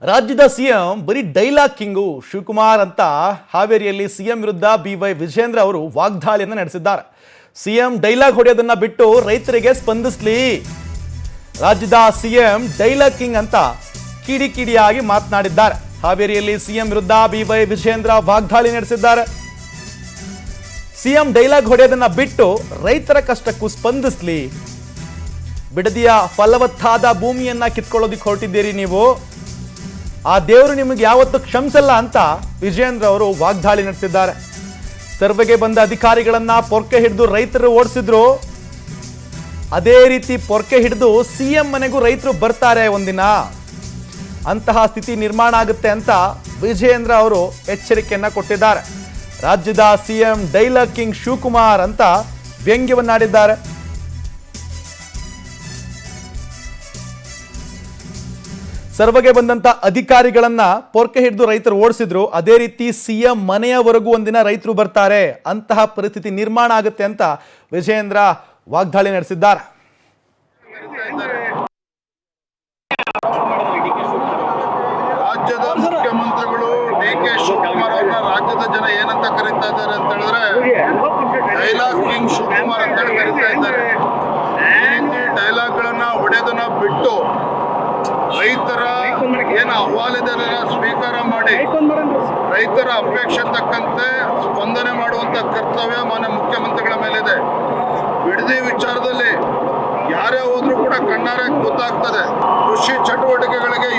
ರಾಜ್ಯದ ಸಿಎಂ ಬರೀ dialogue king Shivakumar ಅಂತ ಹಾವೇರಿಯಲ್ಲಿ ಸಿಎಂ ವಿರುದ್ಧ BY ವಿಜೇಂದ್ರ ಅವರು ವಾಗ್ದಾಳಿಯನ್ನು ನಡೆಸಿದ್ದಾರೆ. ಸಿಎಂ ಡೈಲಾಗ್ ಹೊಡೆಯೋದನ್ನ ಬಿಟ್ಟು ರೈತರಿಗೆ ಸ್ಪಂದಿಸಲಿ. ರಾಜ್ಯದ ಸಿಎಂ ಡೈಲಾಗ್ ಕಿಂಗ್ ಅಂತ ಕಿಡಿಕಿಡಿಯಾಗಿ ಮಾತನಾಡಿದ್ದಾರೆ. ಹಾವೇರಿಯಲ್ಲಿ ಸಿಎಂ ವಿರುದ್ಧ BY ವಿಜೇಂದ್ರ ವಾಗ್ದಾಳಿ ನಡೆಸಿದ್ದಾರೆ. ಸಿಎಂ ಡೈಲಾಗ್ ಹೊಡೆಯೋದನ್ನ ಬಿಟ್ಟು ರೈತರ ಕಷ್ಟಕ್ಕೂ ಸ್ಪಂದಿಸಲಿ. ಬಿಡದಿಯ ಫಲವತ್ತಾದ ಭೂಮಿಯನ್ನ ಕಿತ್ಕೊಳ್ಳೋದಿಕ್ಕೆ ಹೊರಟಿದ್ದೀರಿ ನೀವು. ಆ ದೇವರು ನಿಮಗೆ ಯಾವತ್ತೂ ಕ್ಷಮಿಸಲ್ಲ ಅಂತ ವಿಜೇಂದ್ರ ಅವರು ವಾಗ್ದಾಳಿ ನಡೆಸಿದ್ದಾರೆ. ಸರ್ವೆಗೆ ಬಂದ ಅಧಿಕಾರಿಗಳನ್ನ ಪೊರ್ಕೆ ಹಿಡಿದು ರೈತರು ಓಡಿಸಿದ್ರು. ಅದೇ ರೀತಿ ಪೊರ್ಕೆ ಹಿಡಿದು ಸಿಎಂ ಮನೆಗೂ ರೈತರು ಬರ್ತಾರೆ ಒಂದಿನ. ಅಂತಹ ಸ್ಥಿತಿ ನಿರ್ಮಾಣ ಆಗುತ್ತೆ ಅಂತ ವಿಜೇಂದ್ರ ಅವರು ಎಚ್ಚರಿಕೆಯನ್ನ ಕೊಟ್ಟಿದ್ದಾರೆ. ರಾಜ್ಯದ ಸಿಎಂ ಡೈಲಾಗ್ ಕಿಂಗ್ ಶಿವಕುಮಾರ್ ಅಂತ ವ್ಯಂಗ್ಯವನ್ನಾಡಿದ್ದಾರೆ. ಸರ್ವೆಗೆ ಬಂದಂತ ಅಧಿಕಾರಿಗಳನ್ನ ಪೊರ್ಕೆ ಹಿಡಿದು ರೈತರು ಓಡಿಸಿದ್ರು. ಅದೇ ರೀತಿ ಸಿಎಂ ಮನೆಯವರೆಗೂ ಒಂದಿನ ರೈತರು ಬರ್ತಾರೆ, ಅಂತಹ ಪರಿಸ್ಥಿತಿ ನಿರ್ಮಾಣ ಆಗುತ್ತೆ ಅಂತ ವಿಜೇಂದ್ರ ವಾಗ್ದಾಳಿ ನಡೆಸಿದ್ದಾರೆ. ರಾಜ್ಯದ ಮುಖ್ಯಮಂತ್ರಿಗಳು DK ಶಿವಕುಮಾರ್ ಅವರನ್ನ ರಾಜ್ಯದ ಜನ ಏನಂತ ಕರೀತಾ ಇದ್ದಾರೆ ಅಂತ ಹೇಳಿದ್ರೆ ಡೈಲಾಗ್ ಕಿಂಗ್ ಶಿವಕುಮಾರ್ ಅಂತ ಹೇಳಿ ಕರೀತಾ ಇದ್ದಾರೆ. ಈ ರೀತಿ ಡೈಲಾಗ್ ಗಳನ್ನ ಹೊಡೆಯೋದನ್ನ ಬಿಟ್ಟು ರೈತರ ಏನು ಅಹವಾಲಿದೆ ಸ್ವೀಕಾರ ಮಾಡಿ ರೈತರ ಅಪೇಕ್ಷೆ ತಕ್ಕಂತೆ ಸ್ಪಂದನೆ ಮಾಡುವಂತ ಕರ್ತವ್ಯ ಮಾನ್ಯ ಮುಖ್ಯಮಂತ್ರಿಗಳ ಮೇಲಿದೆ. ಬಿಡದಿ ವಿಚಾರದಲ್ಲಿ ಯಾರೇ ಹೋದ್ರೂ ಕೂಡ ಕಣ್ಣಾರೆ ಗೊತ್ತಾಗ್ತದೆ. ಕೃಷಿ ಚಟುವಟಿಕೆಗಳಿಗೆ